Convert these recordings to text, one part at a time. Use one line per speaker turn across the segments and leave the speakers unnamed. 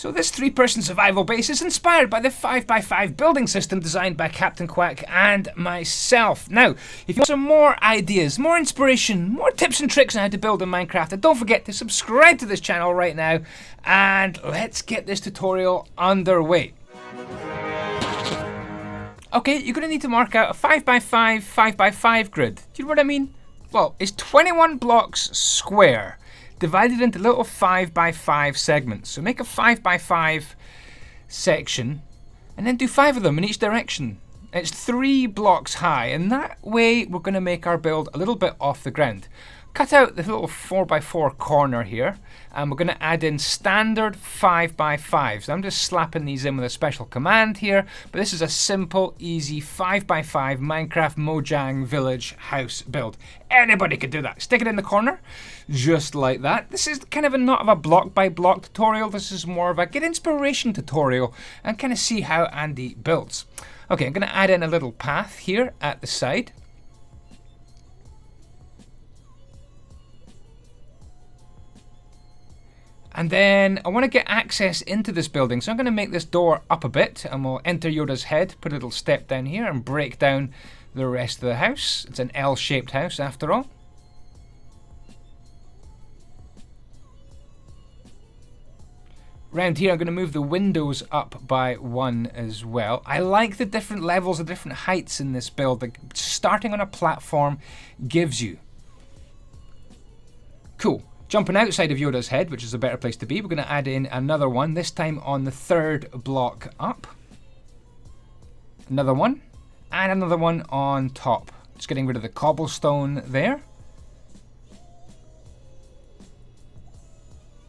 So this 3-person survival base is inspired by the 5x5 building system designed by Captain Quack and myself. Now, if you want some more ideas, more inspiration, more tips and tricks on how to build in Minecraft, then don't forget to subscribe to this channel right now, and let's get this tutorial underway. Okay, you're going to need to mark out a 5x5, 5x5 grid. Do you know what I mean? Well, it's 21 blocks square, divided into little 5x5 segments. So make a 5x5 section and then do 5 of them in each direction. It's 3 blocks high, and that way we're going to make our build a little bit off the ground. Cut out the little 4x4 corner here, and we're going to add in standard 5x5s. I'm just slapping these in with a special command here, but this is a simple, easy 5x5 Minecraft Mojang village house build. Anybody could do that. Stick it in the corner, just like that. This is kind of not of a block by block tutorial. This is more of a get inspiration tutorial and kind of see how Andy builds. Okay, I'm going to add in a little path here at the side. And then I want to get access into this building, so I'm going to make this door up a bit, and we'll enter Yoda's head, put a little step down here, and break down the rest of the house. It's an L-shaped house after all. Around here I'm going to move the windows up by 1 as well. I like the different levels, the different heights in this build that starting on a platform gives you. Cool. Jumping outside of Yoda's head, which is a better place to be, we're going to add in another one, this time on the 3rd block up. Another one, and another one on top. Just getting rid of the cobblestone there.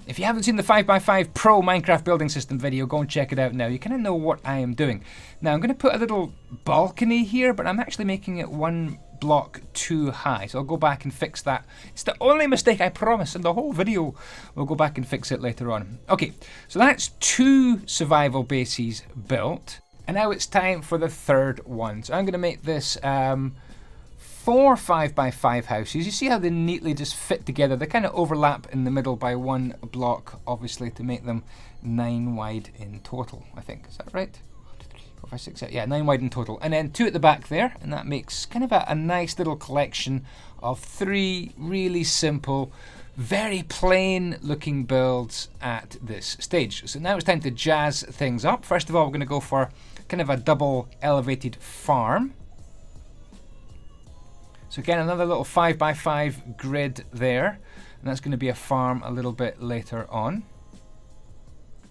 If you haven't seen the 5x5 Pro Minecraft building system video, go and check it out now. You kind of know what I am doing. Now I'm going to put a little balcony here, but I'm actually making it 1 block too high. So I'll go back and fix that. It's the only mistake, I promise, in the whole video. We'll go back and fix it later on. Okay, so that's 2 survival bases built. And now it's time for the 3rd one. So I'm going to make this 4 5x5 houses. You see how they neatly just fit together. They kind of overlap in the middle by 1 block, obviously, to make them 9 wide in total, I think. Is that right? 1, 2, 3, 4, 5, 6, 7. Yeah, 9 wide in total. And then 2 at the back there, and that makes kind of a nice little collection of 3 really simple, very plain looking builds at this stage. So now it's time to jazz things up. First of all, we're going to go for kind of a double elevated farm. So again, another little 5x5 grid there, and that's going to be a farm a little bit later on.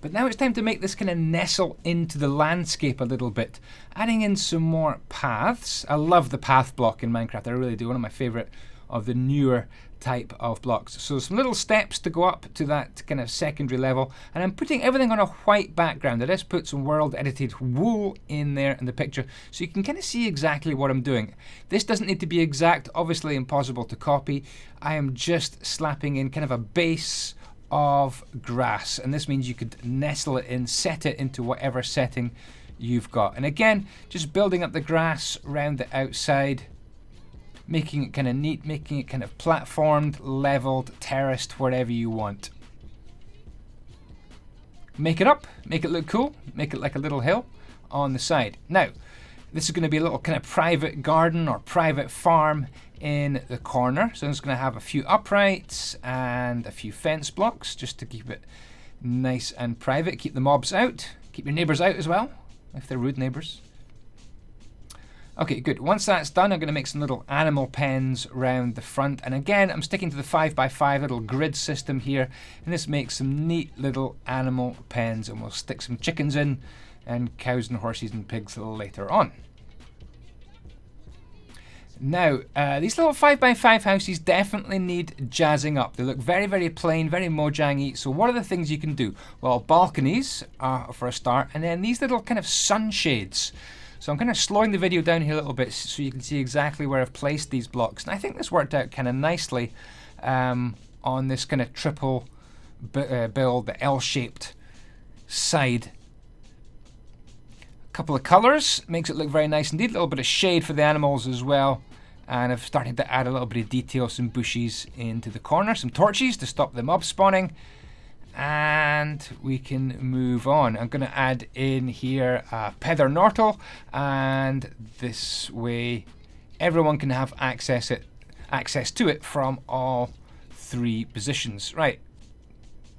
But now it's time to make this kind of nestle into the landscape a little bit, adding in some more paths. I love the path block in Minecraft, I really do, one of my favourite of the newer type of blocks. So some little steps to go up to that kind of secondary level, and I'm putting everything on a white background. I just put some world edited wool in there in the picture so you can kind of see exactly what I'm doing. This doesn't need to be exact, obviously impossible to copy. I am just slapping in kind of a base of grass, and this means you could nestle it in, set it into whatever setting you've got. And again, just building up the grass around the outside, making it kind of neat, making it kind of platformed, leveled, terraced, wherever you want. Make it up, make it look cool, make it like a little hill on the side. Now, this is going to be a little kind of private garden or private farm in the corner. So it's going to have a few uprights and a few fence blocks just to keep it nice and private. Keep the mobs out, keep your neighbours out as well, if they're rude neighbours. Okay, good. Once that's done, I'm going to make some little animal pens around the front. And again, I'm sticking to the 5x5 little grid system here. And this makes some neat little animal pens. And we'll stick some chickens in and cows and horses and pigs later on. Now, these little 5x5 houses definitely need jazzing up. They look very, very plain, very Mojang-y. So what are the things you can do? Well, balconies for a start. And then these little kind of sunshades. So I'm kind of slowing the video down here a little bit so you can see exactly where I've placed these blocks. And I think this worked out kind of nicely on this kind of triple build, the L-shaped side. A couple of colours, makes it look very nice indeed. A little bit of shade for the animals as well. And I've started to add a little bit of detail, some bushes into the corner, some torches to stop the mob spawning. And we can move on. I'm going to add in here a Pether Nortle, and this way everyone can have access to it from all 3 positions. Right,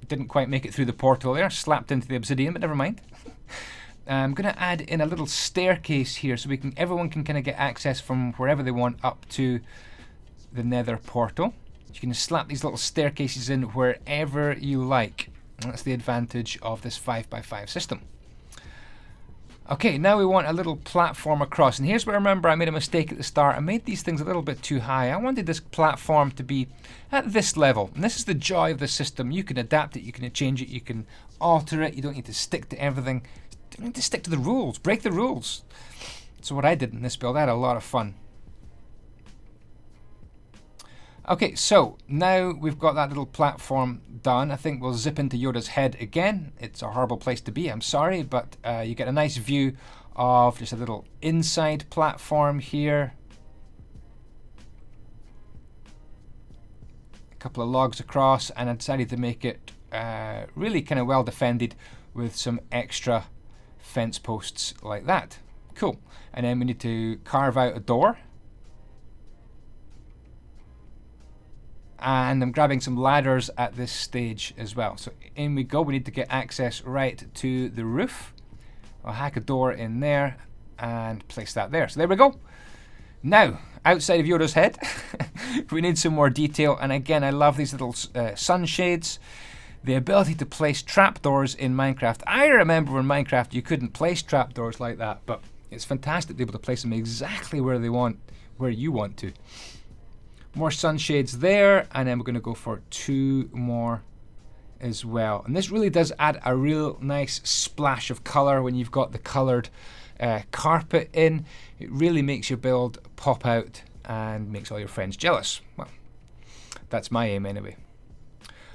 didn't quite make it through the portal there, slapped into the obsidian, but never mind. I'm going to add in a little staircase here so everyone can kind of get access from wherever they want up to the nether portal. You can slap these little staircases in wherever you like. And that's the advantage of this 5x5 system. Okay, now we want a little platform across. And here's where I remember I made a mistake at the start. I made these things a little bit too high. I wanted this platform to be at this level. And this is the joy of the system. You can adapt it, you can change it, you can alter it. You don't need to stick to everything. You don't need to stick to the rules. Break the rules. So what I did in this build, I had a lot of fun. Okay, so now we've got that little platform done. I think we'll zip into Yoda's head again. It's a horrible place to be, I'm sorry, but you get a nice view of just a little inside platform here. A couple of logs across, and I decided to make it really kind of well defended with some extra fence posts like that. Cool. And then we need to carve out a door. And I'm grabbing some ladders at this stage as well. So in we go. We need to get access right to the roof. I'll hack a door in there and place that there. So there we go. Now, outside of Yoda's head, we need some more detail. And again, I love these little sunshades. The ability to place trapdoors in Minecraft. I remember in Minecraft you couldn't place trapdoors like that, but it's fantastic to be able to place them exactly where you want to. More sunshades there, and then we're going to go for 2 more as well. And this really does add a real nice splash of color when you've got the colored carpet in. It really makes your build pop out and makes all your friends jealous. Well, that's my aim anyway.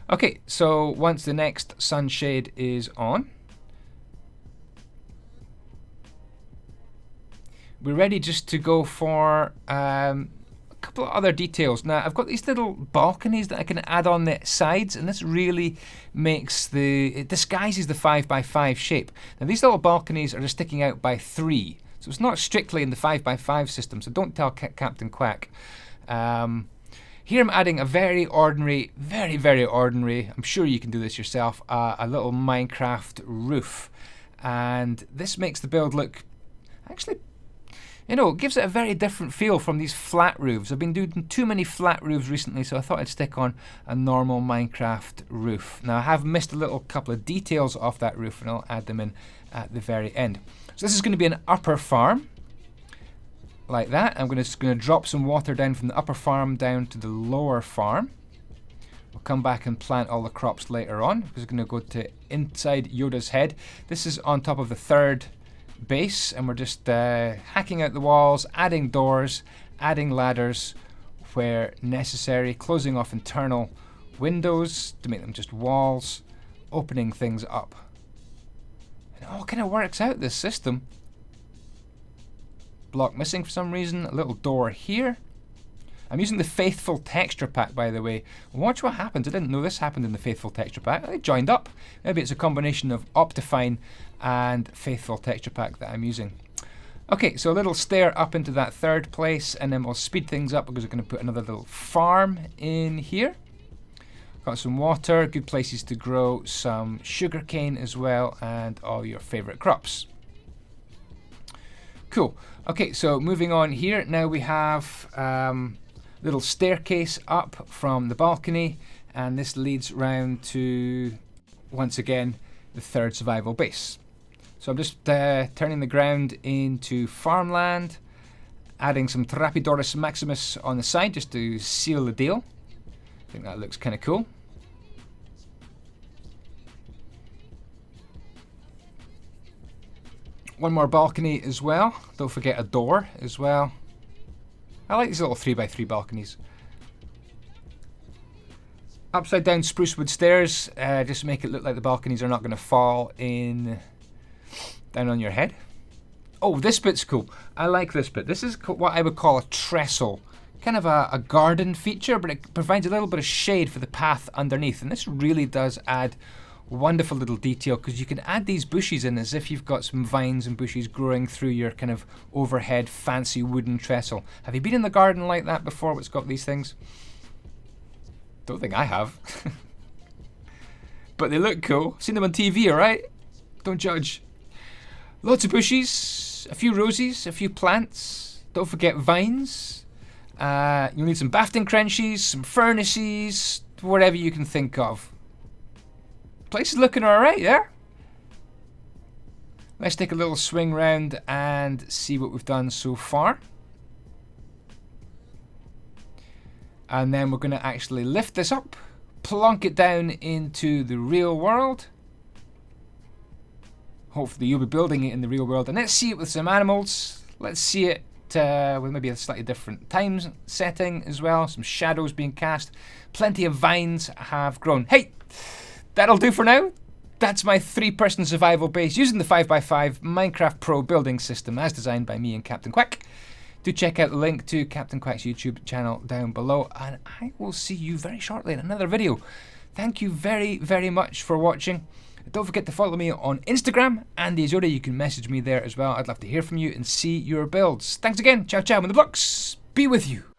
Okay, so once the next sunshade is on, we're ready just to go for couple of other details. Now I've got these little balconies that I can add on the sides, and this really makes it disguises the 5x5 shape. Now these little balconies are just sticking out by 3, so it's not strictly in the 5x5 system, so don't tell Captain Quack. Here I'm adding a very ordinary, very ordinary, I'm sure you can do this yourself, a little Minecraft roof, and this makes the build look actually, you know, it gives it a very different feel from these flat roofs. I've been doing too many flat roofs recently, so I thought I'd stick on a normal Minecraft roof. Now I have missed a couple of details off that roof, and I'll add them in at the very end. So this is going to be an upper farm, like that. I'm just going to drop some water down from the upper farm down to the lower farm. We'll come back and plant all the crops later on. We're going to go to inside Yoda's head. This is on top of the 3rd base, and we're just hacking out the walls, adding doors, adding ladders where necessary, closing off internal windows to make them just walls, opening things up. And it all kind of works out, this system. Block missing for some reason, a little door here. I'm using the Faithful texture pack, by the way. Watch what happens. I didn't know this happened in the Faithful texture pack. They joined up. Maybe it's a combination of Optifine and Faithful texture pack that I'm using. Okay, so a little stair up into that 3rd place, and then we'll speed things up because we're going to put another little farm in here. Got some water, good places to grow some sugarcane as well, and all your favorite crops. Cool. Okay, so moving on here, now we have little staircase up from the balcony, and this leads round to, once again, the 3rd survival base. So I'm just turning the ground into farmland, adding some Trapedoris Maximus on the side just to seal the deal. I think that looks kind of cool. One more balcony as well. Don't forget a door as well. I like these little 3x3 balconies. Upside down spruce wood stairs, just to make it look like the balconies are not going to fall in down on your head. Oh, this bit's cool. I like this bit. This is what I would call a trestle. Kind of a garden feature, but it provides a little bit of shade for the path underneath. And this really does add Wonderful little detail, because you can add these bushes in as if you've got some vines and bushes growing through your kind of overhead fancy wooden trestle. Have you been in the garden like that before, what's got these things? Don't think I have. But they look cool. Seen them on TV, alright? Don't judge. Lots of bushes, a few roses, a few plants. Don't forget vines. You'll need some bafting crenches, some furnaces, whatever you can think of. Place is looking alright, yeah? Let's take a little swing round and see what we've done so far. And then we're going to actually lift this up, plonk it down into the real world. Hopefully you'll be building it in the real world. And let's see it with some animals. Let's see it with maybe a slightly different time setting as well. Some shadows being cast. Plenty of vines have grown. Hey! That'll do for now. That's my 3-person survival base using the 5x5 Minecraft Pro building system as designed by me and Captain Quack. Do check out the link to Captain Quack's YouTube channel down below, and I will see you very shortly in another video. Thank you very, very much for watching. Don't forget to follow me on Instagram, andyisyoda. You can message me there as well. I'd love to hear from you and see your builds. Thanks again. Ciao, ciao, and the blocks be with you.